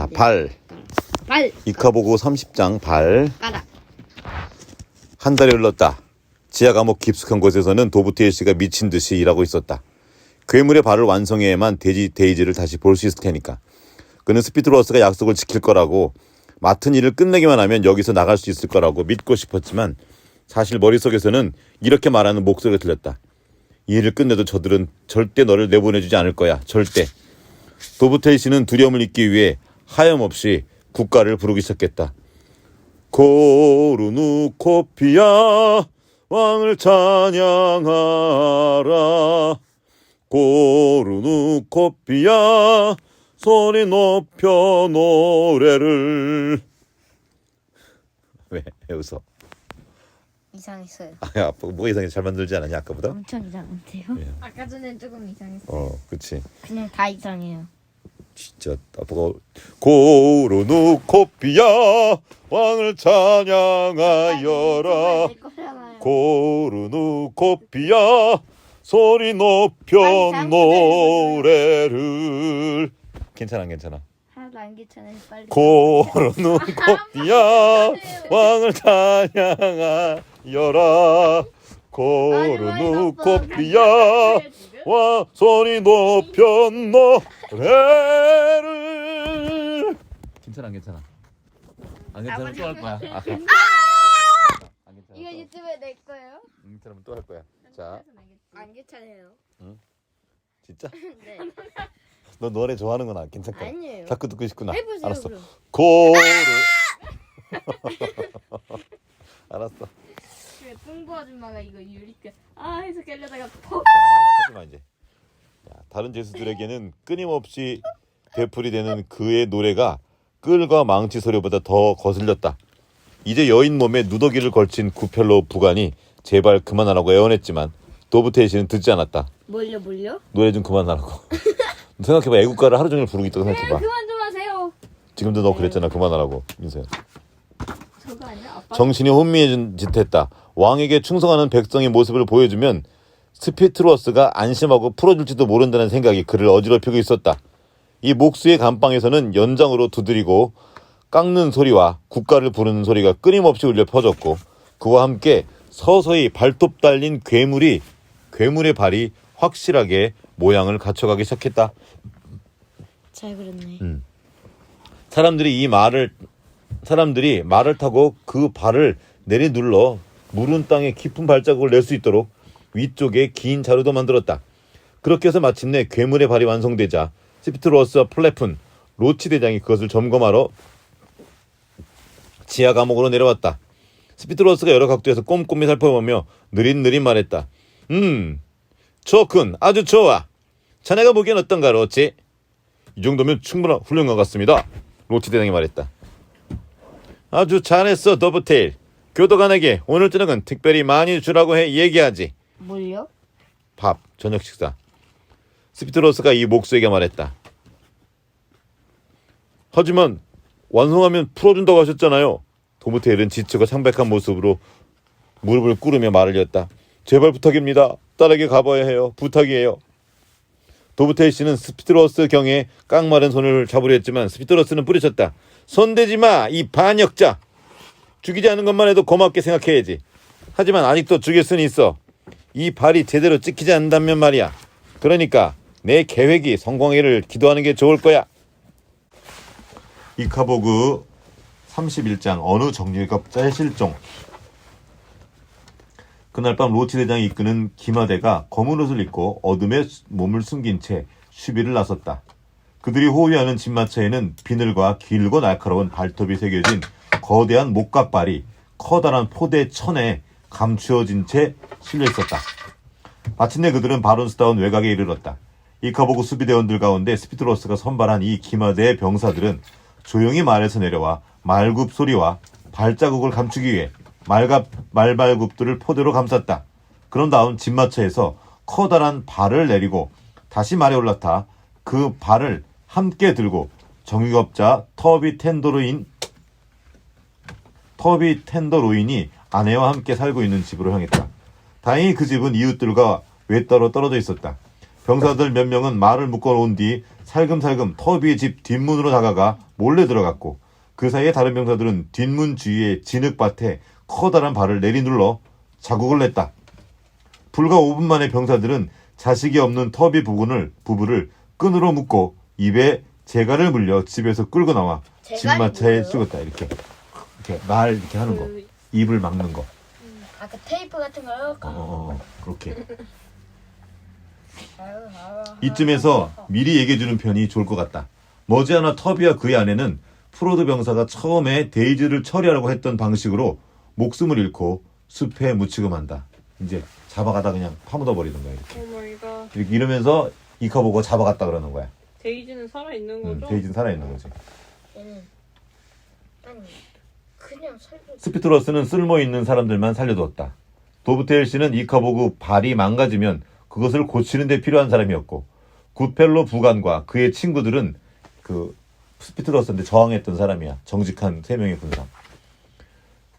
자, 발. 발. 이카보고 30장 발. 까라. 한 달이 흘렀다. 지하 감옥 깊숙한 곳에서는 도부테일 씨가 미친 듯이 일하고 있었다. 괴물의 발을 완성해야만 데이지를 다시 볼 수 있을 테니까. 그는 스피드로스가 약속을 지킬 거라고, 맡은 일을 끝내기만 하면 여기서 나갈 수 있을 거라고 믿고 싶었지만 사실 머릿속에서는 이렇게 말하는 목소리가 들렸다. 이 일을 끝내도 저들은 절대 너를 내보내주지 않을 거야. 절대. 도부테일 씨는 두려움을 잊기 위해 하염없이 국가를 부르기 시작했다. 코르누코피아 왕을 찬양하라. 코르누코피아 소리 높여 노래를. 왜 웃어? 이상했어요. 야, 뭐가 이상해? 잘 만들지 않았냐 아까보다? 엄청 이상한데요? 예. 아까 전엔 조금 이상했어요. 그치. 그냥 다 이상해요. 진짜 아빠가 코르누코피아 왕을 찬양하여라. 코르누코피아 소리 높여 빨리 노래를. 괜찮아. 하나도 안 괜찮아요. 빨리. 코르누코피아 왕을 찬양하여라. 코르누코피아 왕 소리 높여 노래를. 괜찮아. 안 괜찮으면 또 할 거야. 안 괜찮으면 이거 유튜브에 낼 거예요? 괜찮으면 또 할 거야. 자, 안 괜찮아요. 진짜? 네. 너 노래 좋아하는구나. 괜찮구나. 아니에요. 자꾸 듣고 싶구나. 해보세요. 알았어. 그럼. 알았어. 뿡구 아줌마가 이거 유리병 해서 깨려다가 퍽. 자, 하지마 이제. 자, 다른 죄수들에게는 끊임없이 되풀이되는 그의 노래가 끌과 망치 소리보다 더 거슬렸다. 이제 여인 몸에 누더기를 걸친 구펠로 부관이 제발 그만하라고 애원했지만 도부테이 씨는 듣지 않았다. 뭘요? 노래 좀 그만하라고. 생각해봐. 애국가를 하루 종일 부르고 있다고 생각해봐. 그만 좀 하세요. 지금도 너 그랬잖아. 그만하라고. 민서야. 저거 아니야? 아빠. 정신이 혼미해진 짓 했다. 왕에게 충성하는 백성의 모습을 보여주면 스피트로스가 안심하고 풀어줄지도 모른다는 생각이 그를 어지럽히고 있었다. 이 목수의 감방에서는 연장으로 두드리고 깎는 소리와 국가를 부르는 소리가 끊임없이 울려 퍼졌고 그와 함께 서서히 발톱 달린 괴물의 발이 확실하게 모양을 갖춰가기 시작했다. 잘 그렸네. 사람들이 말을 타고 그 발을 내리눌러 무른 땅에 깊은 발자국을 낼 수 있도록 위쪽에 긴 자루도 만들었다. 그렇게 해서 마침내 괴물의 발이 완성되자 스피트로스와 플래푼, 로치 대장이 그것을 점검하러 지하 감옥으로 내려왔다. 스피트로스가 여러 각도에서 꼼꼼히 살펴보며 느릿느릿 말했다. 좋군. 아주 좋아. 자네가 보기엔 어떤가, 로치? 이 정도면 충분한 훌륭한 것 같습니다. 로치 대장이 말했다. 아주 잘했어, 도브테일. 교도관에게 오늘 저녁은 특별히 많이 주라고 해 얘기하지. 뭘요? 밥, 저녁 식사. 스피트로스가 이 목수에게 말했다. 하지만 완성하면 풀어준다고 하셨잖아요. 도브테일은 지치고 창백한 모습으로 무릎을 꿇으며 말을 이었다. 제발 부탁입니다. 딸에게 가봐야 해요. 부탁이에요. 도브테일 씨는 스피트로스 경에 깡마른 손을 잡으려 했지만 스피트로스는 뿌리쳤다. 손대지 마, 이 반역자. 죽이지 않은 것만 해도 고맙게 생각해야지. 하지만 아직도 죽일 수는 있어. 이 발이 제대로 찍히지 않는다면 말이야. 그러니까 내 계획이 성공하기를 기도하는 게 좋을 거야. 이카보그 31장 어느 정일갑자의 실종. 그날 밤 로치 대장이 이끄는 기마대가 검은 옷을 입고 어둠에 몸을 숨긴 채 수비를 나섰다. 그들이 호위하는 진마차에는 비늘과 길고 날카로운 발톱이 새겨진 거대한 목각발이 커다란 포대 천에 감추어진 채 실려 있었다. 마침내 그들은 바론스다운 외곽에 이르렀다. 이카보그 수비대원들 가운데 스피트로스가 선발한 이 기마대의 병사들은 조용히 말에서 내려와 말굽 소리와 발자국을 감추기 위해 말발굽들을 포대로 감쌌다. 그런 다음 진마차에서 커다란 발을 내리고 다시 말에 올라타 그 발을 함께 들고 정유업자 터비 텐더로인이 아내와 함께 살고 있는 집으로 향했다. 다행히 그 집은 이웃들과 외따로 떨어져 있었다. 병사들 몇 명은 말을 묶어놓은 뒤 살금살금 터비의 집 뒷문으로 다가가 몰래 들어갔고 그 사이에 다른 병사들은 뒷문 주위의 진흙밭에 커다란 발을 내리눌러 자국을 냈다. 불과 5분 만에 병사들은 자식이 없는 터비 부부를 끈으로 묶고 입에 재갈을 물려 집에서 끌고 나와 재갈이 집마차에 뭐예요? 씌웠다. 이렇게 말 이렇게 하는 거, 입을 막는 거. 아까 테이프 같은 거요? 그렇게. 이쯤에서 미리 얘기해주는 편이 좋을 것 같다. 머지않아 터비와 그의 아내는 프로드 병사가 처음에 데이즈를 처리하려고 했던 방식으로 목숨을 잃고 숲에 묻히고 만다. 이제 잡아가다 그냥 파묻어 버리는 거야. 이렇게. 오 마이 갓. 이렇게 이러면서 이카보고 잡아갔다 그러는 거야. 데이지는 살아있는 거죠? 데이즈는 살아있는 거지. 얘는 아니 그냥 살고. 스피트러스는 쓸모있는 사람들만 살려두었다. 도브테일 씨는 이카보그 발이 망가지면 그것을 고치는 데 필요한 사람이었고 굿펠로 부관과 그의 친구들은 그 스피트러스한테 저항했던 사람이야. 정직한 3명의 군사.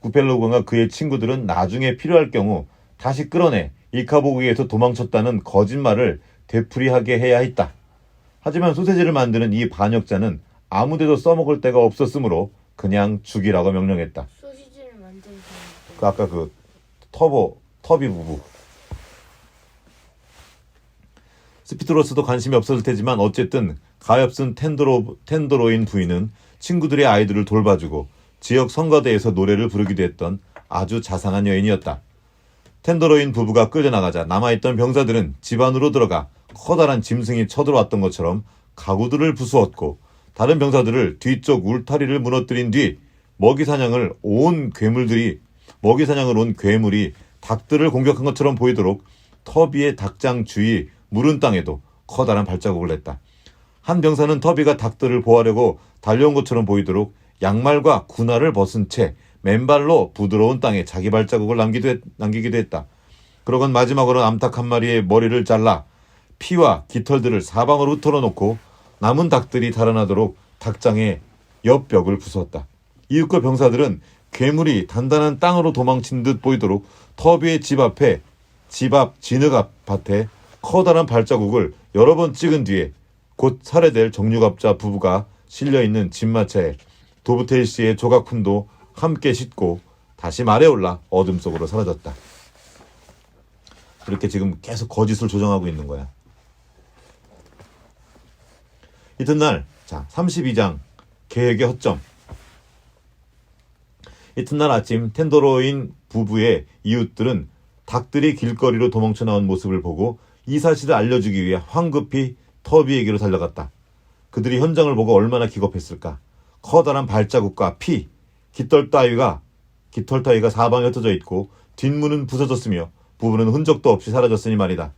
굿펠로 부관과 그의 친구들은 나중에 필요할 경우 다시 끌어내 이카보그에서 도망쳤다는 거짓말을 되풀이하게 해야 했다. 하지만 소세지를 만드는 이 반역자는 아무데도 써먹을 데가 없었으므로 그냥 죽이라고 명령했다. 소시지를 만드는 사람. 아까 그 터비 부부. 스피트로스도 관심이 없었을 테지만 어쨌든 가엾은 텐더로인 부인은 친구들의 아이들을 돌봐주고 지역 성가대에서 노래를 부르기도 했던 아주 자상한 여인이었다. 텐더로인 부부가 끌려나가자 남아있던 병사들은 집 안으로 들어가 커다란 짐승이 쳐들어왔던 것처럼 가구들을 부수었고 다른 병사들을 뒤쪽 울타리를 무너뜨린 뒤 먹이 사냥을 온 괴물이 닭들을 공격한 것처럼 보이도록 터비의 닭장 주위 무른 땅에도 커다란 발자국을 냈다. 한 병사는 터비가 닭들을 보호하려고 달려온 것처럼 보이도록 양말과 군화를 벗은 채 맨발로 부드러운 땅에 자기 발자국을 남기기도 했다. 그러곤 마지막으로 암탉 한 마리의 머리를 잘라 피와 깃털들을 사방으로 흩어놓고 남은 닭들이 달아나도록 닭장의 옆 벽을 부수었다. 이윽고 병사들은 괴물이 단단한 땅으로 도망친 듯 보이도록 터비의 집 앞 진흙밭에 커다란 발자국을 여러 번 찍은 뒤에 곧 살해될 정육업자 부부가 실려있는 집마차에 도브테일 씨의 조각품도 함께 싣고 다시 말에 올라 어둠 속으로 사라졌다. 이렇게 지금 계속 거짓을 조정하고 있는 거야. 이튿날 32장 계획의 허점. 이튿날 아침 텐더로인 부부의 이웃들은 닭들이 길거리로 도망쳐 나온 모습을 보고 이 사실을 알려주기 위해 황급히 터비에게로 달려갔다. 그들이 현장을 보고 얼마나 기겁했을까. 커다란 발자국과 피, 깃털 따위가 사방에 흩어져 있고 뒷문은 부서졌으며 부부는 흔적도 없이 사라졌으니 말이다.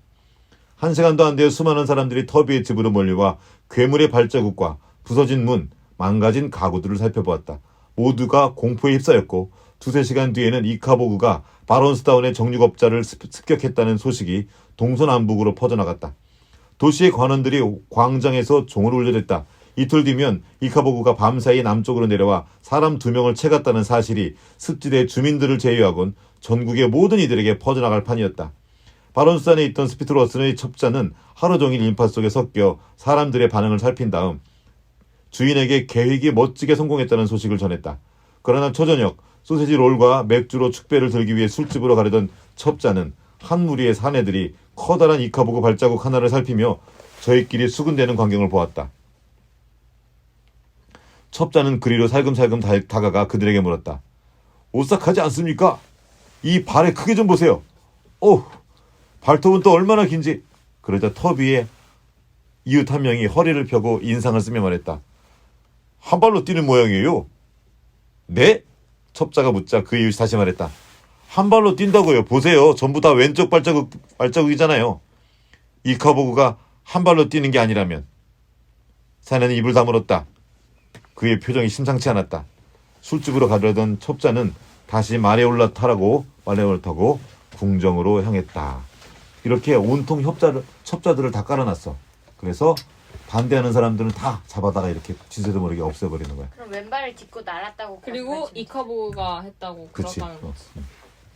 1시간도 안 되어 수많은 사람들이 터비의 집으로 몰려와 괴물의 발자국과 부서진 문, 망가진 가구들을 살펴보았다. 모두가 공포에 휩싸였고 2-3시간 뒤에는 이카보그가 바론스타운의 정육업자를 습격했다는 소식이 동서남북으로 퍼져나갔다. 도시의 관원들이 광장에서 종을 울려댔다. 이틀 뒤면 이카보그가 밤사이 남쪽으로 내려와 사람 2명을 채갔다는 사실이 습지대 주민들을 제외하곤 전국의 모든 이들에게 퍼져나갈 판이었다. 바론스탄에 있던 스피트로스의 첩자는 하루 종일 인파 속에 섞여 사람들의 반응을 살핀 다음 주인에게 계획이 멋지게 성공했다는 소식을 전했다. 그러나 초저녁 소세지 롤과 맥주로 축배를 들기 위해 술집으로 가려던 첩자는 한 무리의 사내들이 커다란 이카보그 발자국 하나를 살피며 저희끼리 수군대는 광경을 보았다. 첩자는 그리로 살금살금 다가가 그들에게 물었다. 오싹하지 않습니까? 이 발의 크기 좀 보세요. 발톱은 또 얼마나 긴지. 그러자 터비의 이웃 한 명이 허리를 펴고 인상을 쓰며 말했다. 한 발로 뛰는 모양이에요. 네? 첩자가 묻자 그 이웃이 다시 말했다. 한 발로 뛴다고요. 보세요. 전부 다 왼쪽 발자국이잖아요. 이카보그가 한 발로 뛰는 게 아니라면. 사내는 입을 다물었다. 그의 표정이 심상치 않았다. 술집으로 가려던 첩자는 다시 말에 올라타고 궁정으로 향했다. 이렇게 온통 첩자들을 다 깔아놨어. 그래서 반대하는 사람들은 다 잡아다가 이렇게 지새도 모르게 없애버리는 거야. 그럼 왼발을 딛고 날았다고. 그리고 이카보가 했다고 그치. 그러다는 거지.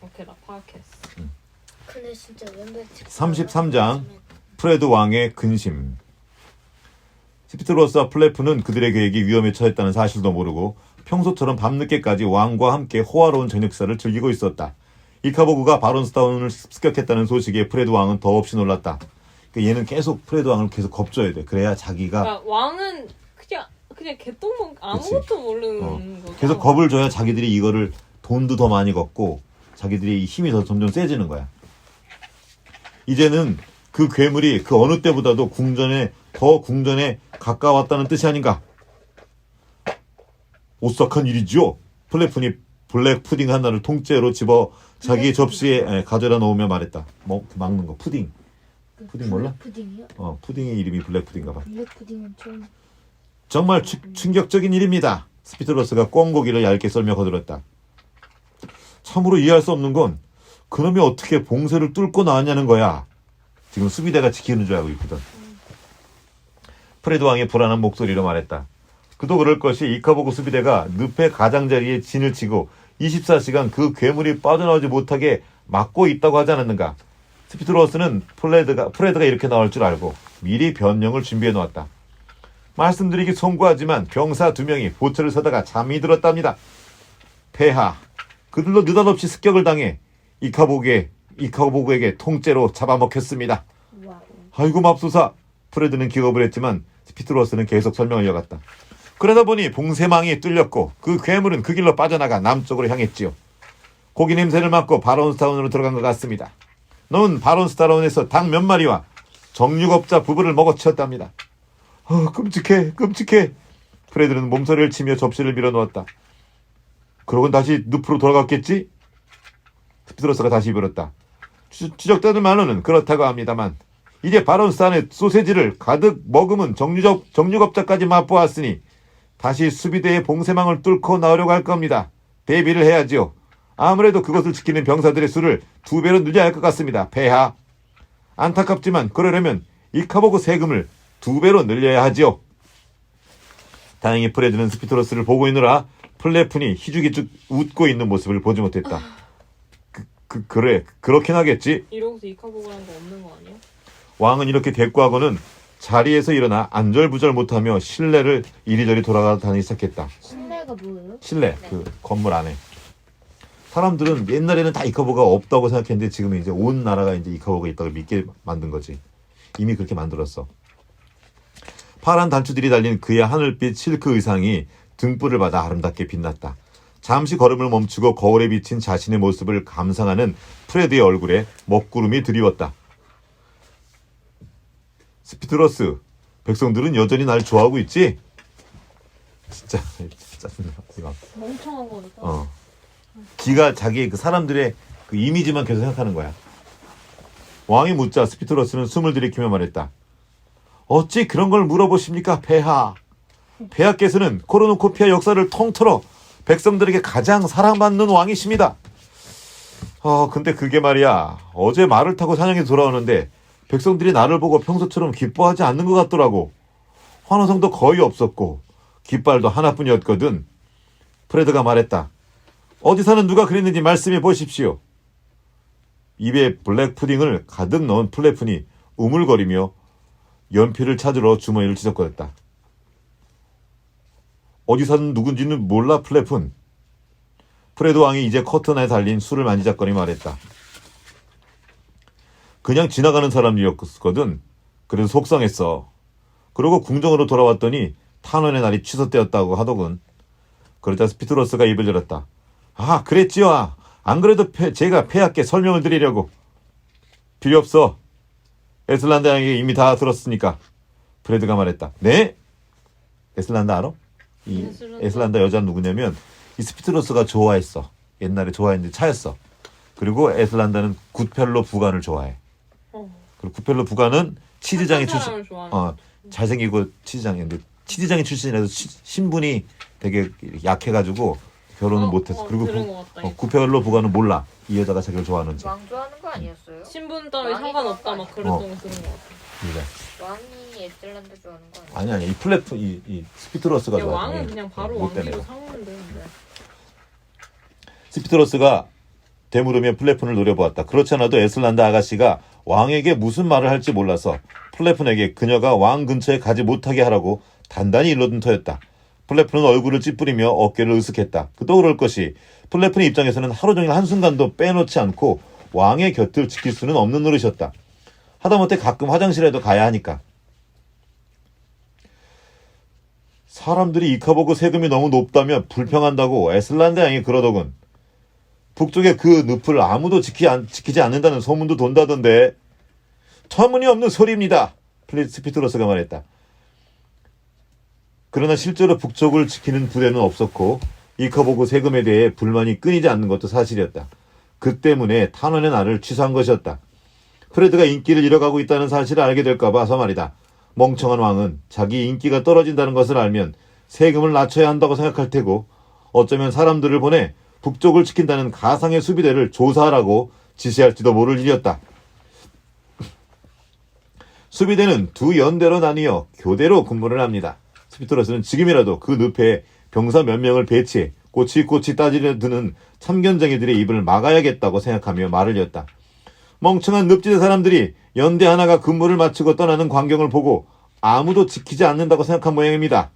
오케이, 나 파악했어. 근데 진짜 왼발 딛고. 33장 프레드 왕의 근심. 스피트로스와 플레프는 그들의 계획이 위험에 처했다는 사실도 모르고 평소처럼 밤늦게까지 왕과 함께 호화로운 저녁 식사를 즐기고 있었다. 이카보그가 바론스타운을 습격했다는 소식에 프레드 왕은 더없이 놀랐다. 그러니까 얘는 계속 프레드 왕을 계속 겁줘야 돼. 그래야 자기가 그러니까 왕은 그냥 개똥먹 아무것도 모르는 거죠. 계속 겁을 줘야 자기들이 이거를 돈도 더 많이 걷고 자기들이 힘이 더 점점 세지는 거야. 이제는 그 괴물이 그 어느 때보다도 궁전에 가까웠다는 뜻이 아닌가. 오싹한 일이지요. 플레푼이 블랙 푸딩 하나를 통째로 집어 자기 접시에 가져다 놓으며 말했다. 뭐 막는 거 푸딩. 푸딩 몰라? 푸딩이요? 푸딩의 이름이 블랙 푸딩가 봐. 블랙 푸딩은 좀 정말 충격적인 일입니다. 스피트로스가 꿩고기를 얇게 썰며 거들었다. 참으로 이해할 수 없는 건 그놈이 어떻게 봉쇄를 뚫고 나왔냐는 거야. 지금 수비대가 지키는 줄 알고 있거든. 프레드 왕이 불안한 목소리로 말했다. 그도 그럴 것이 이카보그 수비대가 늪의 가장자리에 진을 치고 24시간 그 괴물이 빠져나오지 못하게 막고 있다고 하지 않았는가. 스피트로스는 프레드가 이렇게 나올 줄 알고 미리 변명을 준비해 놓았다. 말씀드리기 송구하지만 병사 2명이 보초를 서다가 잠이 들었답니다. 폐하, 그들로 느닷없이 습격을 당해 이카보그에게 통째로 잡아먹혔습니다. 와우. 아이고 맙소사. 프레드는 기겁을 했지만 스피트로스는 계속 설명을 이어갔다. 그러다 보니 봉쇄망이 뚫렸고 그 괴물은 그 길로 빠져나가 남쪽으로 향했지요. 고기 냄새를 맡고 바론스타운으로 들어간 것 같습니다. 넌 바론스타운에서 닭 몇 마리와 정육업자 부부를 먹어치웠답니다. 끔찍해. 프레드는 몸서리를 치며 접시를 밀어놓았다. 그러곤 다시 늪으로 돌아갔겠지? 스피트로스가 다시 입을었다. 추적자들 말로는 그렇다고 합니다만 이제 바론스타운의 소세지를 가득 머금은 정육업자까지 맛보았으니 다시 수비대의 봉쇄망을 뚫고 나오려고 할 겁니다. 대비를 해야지요. 아무래도 그것을 지키는 병사들의 수를 2배로 늘려야 할 것 같습니다. 폐하. 안타깝지만 그러려면 이카보그 세금을 2배로 늘려야 하지요. 다행히 프레드는 스피트로스를 보고 있느라 플레푼이 희죽희죽 웃고 있는 모습을 보지 못했다. 그래, 그렇긴 하겠지. 이러고서 이카보그라는 거 없는 거 아니야? 왕은 이렇게 대꾸하고는 자리에서 일어나 안절부절 못하며 실내를 이리저리 돌아다니기 시작했다. 실내가 뭐예요? 실내, 그 건물 안에. 사람들은 옛날에는 다 이카보가 없다고 생각했는데 지금은 이제 온 나라가 이제 이카보가 있다고 믿게 만든 거지. 이미 그렇게 만들었어. 파란 단추들이 달린 그의 하늘빛 실크 의상이 등불을 받아 아름답게 빛났다. 잠시 걸음을 멈추고 거울에 비친 자신의 모습을 감상하는 프레드의 얼굴에 먹구름이 드리웠다. 스피트로스, 백성들은 여전히 날 좋아하고 있지? 진짜 멍청한 거니까. 기가 자기 그 사람들의 그 이미지만 계속 생각하는 거야. 왕이 묻자 스피트로스는 숨을 들이키며 말했다. 어찌 그런 걸 물어보십니까, 폐하? 폐하께서는 코르누코피아 역사를 통틀어 백성들에게 가장 사랑받는 왕이십니다. 근데 그게 말이야. 어제 말을 타고 사냥에 돌아오는데 백성들이 나를 보고 평소처럼 기뻐하지 않는 것 같더라고. 환호성도 거의 없었고 깃발도 하나뿐이었거든. 프레드가 말했다. 어디 사는 누가 그랬는지 말씀해 보십시오. 입에 블랙 푸딩을 가득 넣은 플레푼이 우물거리며 연필을 찾으러 주머니를 뒤적거렸다. 어디 사는 누군지는 몰라, 플레푼. 프레드 왕이 이제 커튼에 달린 술을 만지작거리며 말했다. 그냥 지나가는 사람이었거든. 그래서 속상했어. 그러고 궁정으로 돌아왔더니 탄원의 날이 취소되었다고 하더군. 그러자 스피트로스가 입을 열었다. 그랬지요. 안 그래도 제가 폐하께 설명을 드리려고. 필요 없어. 에슬란다 양에게 이미 다 들었으니까. 프레드가 말했다. 네? 에슬란다 알아? 이 에슬란다 여자 누구냐면 이 스피트로스가 좋아했어. 옛날에 좋아했는데 차였어. 그리고 에슬란다는 굿펠로 부관을 좋아해. 그리고 굿펠로 부관은 치즈장의 출신. 잘생기고 치즈장인데 치즈장의 출신이라서 신분이 되게 약해가지고 결혼을 못했어. 그리고 굿펠로 부관은 몰라. 이 여자가 자기를 좋아하는지. 왕 좋아하는 거 아니었어요? 신분 따위 상관없다 막 그랬던 거 들은 거 같아. 그래. 왕이 에슬란드 좋아하는 거 아니야? 아니 이 플레프 이 스피트로스가 좋아해. 왕은 그냥 바로 왕비로 삼으면 되는데. 스피트로스가 되물으며 플레푼을 노려보았다. 그렇지 않아도 에슬란다 아가씨가 왕에게 무슨 말을 할지 몰라서 플래픈에게 그녀가 왕 근처에 가지 못하게 하라고 단단히 일러둔 터였다. 플래픈은 얼굴을 찌푸리며 어깨를 으쓱했다. 또 그럴 것이 플래픈의 입장에서는 하루 종일 한순간도 빼놓지 않고 왕의 곁을 지킬 수는 없는 노릇이었다. 하다못해 가끔 화장실에도 가야 하니까. 사람들이 이카보그 세금이 너무 높다며 불평한다고 에슬란데 양이 그러더군. 북쪽의 그 늪을 아무도 지키지 않는다는 소문도 돈다던데. 터무니없는 소리입니다. 스피트로스가 말했다. 그러나 실제로 북쪽을 지키는 부대는 없었고 이카보그 세금에 대해 불만이 끊이지 않는 것도 사실이었다. 그 때문에 탄원의 날을 취소한 것이었다. 프레드가 인기를 잃어가고 있다는 사실을 알게 될까 봐서 말이다. 멍청한 왕은 자기 인기가 떨어진다는 것을 알면 세금을 낮춰야 한다고 생각할 테고 어쩌면 사람들을 보내 북쪽을 지킨다는 가상의 수비대를 조사하라고 지시할지도 모를 일이었다. 수비대는 두 연대로 나뉘어 교대로 근무를 합니다. 스피트로스는 지금이라도 그 늪에 병사 몇 명을 배치해 꼬치꼬치 따지려 드는 참견쟁이들의 입을 막아야겠다고 생각하며 말을 이었다. 멍청한 늪지대 사람들이 연대 하나가 근무를 마치고 떠나는 광경을 보고 아무도 지키지 않는다고 생각한 모양입니다.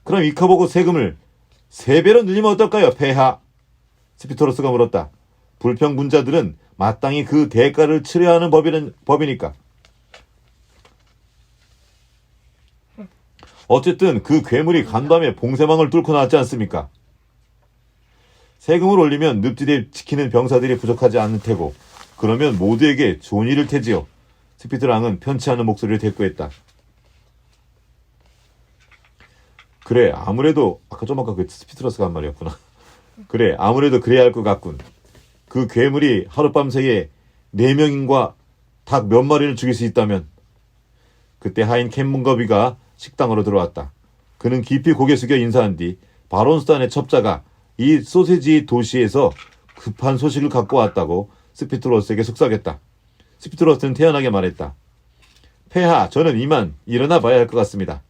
그럼 이카보고 세금을 3배로 늘리면 어떨까요, 폐하? 스피트로스가 물었다. 불평분자들은 마땅히 그 대가를 치러야 하는 법이니까. 어쨌든 그 괴물이 간밤에 봉쇄망을 뚫고 나왔지 않습니까? 세금을 올리면 늪지대 지키는 병사들이 부족하지 않을 테고 그러면 모두에게 좋은 일일 테지요. 스피트랑은 편치 않은 목소리를 대꾸했다. 그래, 아무래도 아까 그 스피트러스가 한 말이었구나. 그래, 아무래도 그래야 할 것 같군. 그 괴물이 하룻밤새에 4명인과 닭 몇 마리를 죽일 수 있다면. 그때 하인 캔문거비가 식당으로 들어왔다. 그는 깊이 고개 숙여 인사한 뒤 바론스탄의 첩자가 이 소세지 도시에서 급한 소식을 갖고 왔다고 스피트로스에게 속삭였다. 스피트로스는 태연하게 말했다. 폐하, 저는 이만 일어나 봐야 할 것 같습니다.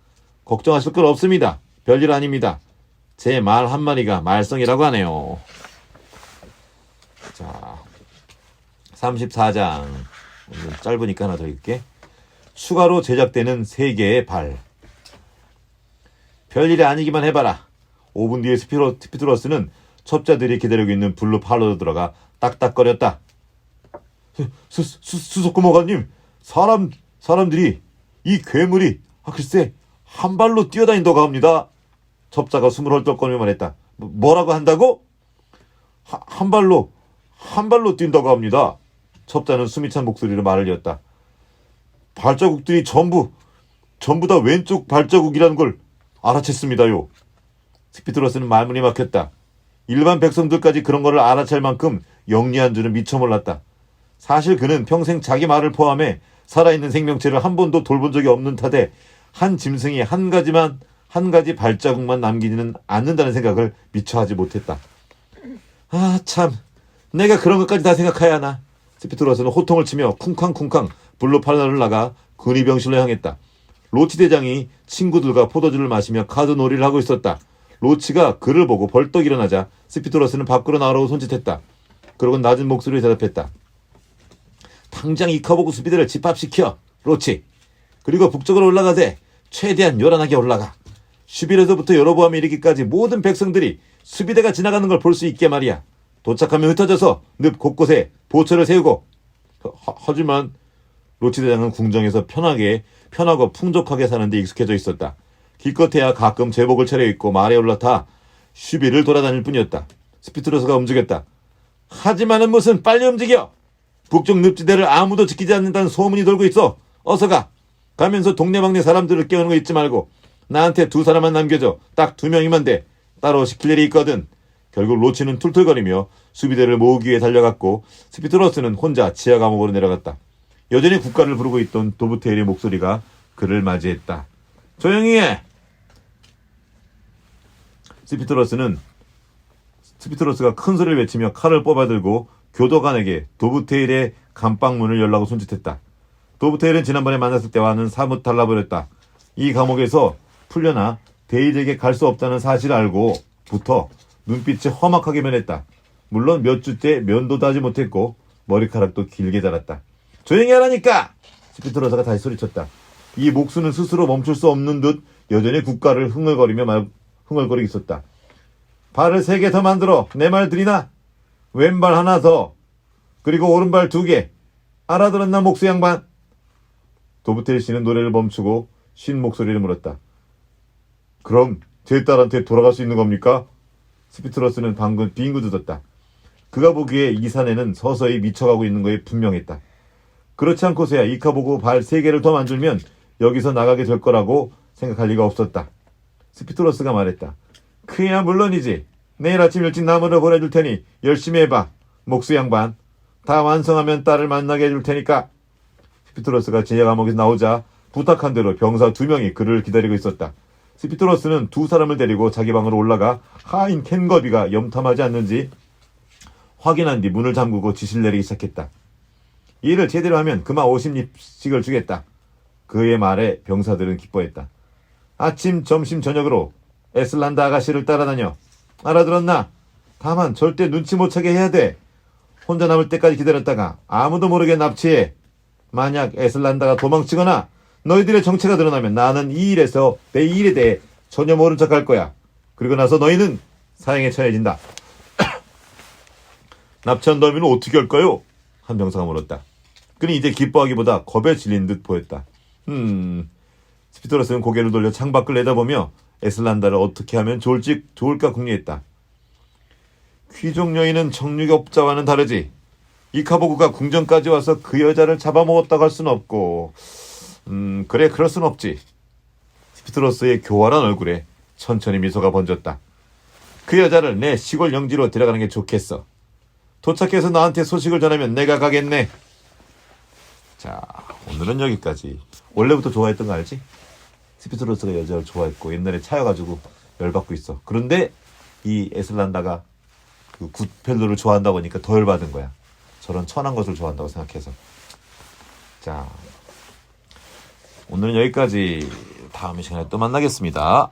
걱정하실 건 없습니다. 별일 아닙니다. 제 말 한마디가 말썽이라고 하네요. 자, 34장. 오늘 짧으니까 하나 더 읽게. 추가로 제작되는 3개의 발. 별일이 아니기만 해봐라. 5분 뒤에 스피트로스는 첩자들이 기다리고 있는 블루 팔로로 들어가 딱딱거렸다. 수석고모가님, 사람들이 이 괴물이 글쎄 한 발로 뛰어다닌다고 합니다. 첩자가 숨을 헐떡거리며 말했다. 뭐라고 한다고? 한 발로 뛴다고 합니다. 첩자는 숨이 찬 목소리로 말을 이었다. 발자국들이 전부 다 왼쪽 발자국이라는 걸 알아챘습니다요. 스피트로스는 말문이 막혔다. 일반 백성들까지 그런 거를 알아챌 만큼 영리한 줄은 미처 몰랐다. 사실 그는 평생 자기 말을 포함해 살아있는 생명체를 한 번도 돌본 적이 없는 탓에 한 짐승이 한 가지 발자국만 남기지는 않는다는 생각을 미처 하지 못했다. 아, 참. 내가 그런 것까지 다 생각해야 하나. 스피트로스는 호통을 치며 쿵쾅쿵쾅 블루팔라를 나가 군의병실로 향했다. 로치 대장이 친구들과 포도주를 마시며 카드 놀이를 하고 있었다. 로치가 그를 보고 벌떡 일어나자 스피트로스는 밖으로 나오라고 손짓했다. 그러곤 낮은 목소리로 대답했다. 당장 이카보고 수비대를 집합시켜, 로치. 그리고 북쪽으로 올라가되 최대한 요란하게 올라가. 슈빌에서부터 여로보암에 이르기까지 모든 백성들이 수비대가 지나가는 걸 볼 수 있게 말이야. 도착하면 흩어져서 늪 곳곳에 보초를 세우고. 하지만 로치 대장은 궁정에서 편하고 풍족하게 사는 데 익숙해져 있었다. 기껏해야 가끔 제복을 차려입고 말에 올라타 슈빌을 돌아다닐 뿐이었다. 스피트로스가 움직였다. 하지만은 무슨, 빨리 움직여! 북쪽 늪지대를 아무도 지키지 않는다는 소문이 돌고 있어. 어서 가. 가면서 동네방네 사람들을 깨우는 거 잊지 말고 나한테 2사람만 남겨줘. 딱 2명이면 돼. 따로 시킬 일이 있거든. 결국 로치는 툴툴거리며 수비대를 모으기 위해 달려갔고 스피트로스는 혼자 지하 감옥으로 내려갔다. 여전히 국가를 부르고 있던 도브테일의 목소리가 그를 맞이했다. 조용히 해! 스피트로스가 큰 소리를 외치며 칼을 뽑아들고 교도관에게 도브테일의 감방문을 열라고 손짓했다. 도브테일은 지난번에 만났을 때와는 사뭇 달라버렸다. 이 감옥에서 풀려나 데일에게 갈 수 없다는 사실을 알고부터 눈빛이 험악하게 변했다. 물론 몇 주째 면도도 하지 못했고 머리카락도 길게 자랐다. 조용히 하라니까! 스피트로스가 다시 소리쳤다. 이 목수는 스스로 멈출 수 없는 듯 여전히 국가를 흥얼거리고 있었다. 발을 3개 더 만들어. 내 말 들이나? 왼발 하나 더. 그리고 오른발 2개. 알아들었나 목수 양반? 도브텔 씨는 노래를 멈추고 쉰 목소리를 물었다. 그럼 제 딸한테 돌아갈 수 있는 겁니까? 스피트로스는 방금 빙긋웃었다. 그가 보기에 이 사내는 서서히 미쳐가고 있는 것이 분명했다. 그렇지 않고서야 이카보고 발 3개를 더 만들면 여기서 나가게 될 거라고 생각할 리가 없었다. 스피트로스가 말했다. 그야 물론이지. 내일 아침 일찍 나무를 보내줄 테니 열심히 해봐. 목수 양반. 다 완성하면 딸을 만나게 해줄 테니까. 스피트로스가 제자 감옥에서 나오자 부탁한 대로 병사 2명이 그를 기다리고 있었다. 스피트로스는 2 사람을 데리고 자기 방으로 올라가 하인 켄거비가 염탐하지 않는지 확인한 뒤 문을 잠그고 지시를 내리기 시작했다. 일을 제대로 하면 그만 50립씩을 주겠다. 그의 말에 병사들은 기뻐했다. 아침, 점심, 저녁으로 에슬란다 아가씨를 따라다녀. 알아들었나? 다만 절대 눈치 못 채게 해야 돼. 혼자 남을 때까지 기다렸다가 아무도 모르게 납치해. 만약 에슬란다가 도망치거나 너희들의 정체가 드러나면 나는 이 일에서 내 일에 대해 전혀 모른 척할 거야. 그리고 나서 너희는 사형에 처해진다. 납치한 다음에는 어떻게 할까요? 한 병사가 물었다. 그는 이제 기뻐하기보다 겁에 질린 듯 보였다. 스피트로스는 고개를 돌려 창밖을 내다보며 에슬란다를 어떻게 하면 좋을까 궁리했다. 귀족 여인은 정육업자와는 다르지. 이카보구가 궁전까지 와서 그 여자를 잡아먹었다고 할 수는 없고 그래 그럴 순 없지. 스피트로스의 교활한 얼굴에 천천히 미소가 번졌다. 그 여자를 내 시골 영지로 데려가는 게 좋겠어. 도착해서 나한테 소식을 전하면 내가 가겠네. 자, 오늘은 여기까지. 원래부터 좋아했던 거 알지? 스피트로스가 여자를 좋아했고 옛날에 차여가지고 열받고 있어. 그런데 이 에슬란다가 그 굿펠로를 좋아한다고 하니까 더 열받은 거야. 저런 천한 것을 좋아한다고 생각해서. 자, 오늘은 여기까지. 다음 시간에 또 만나겠습니다.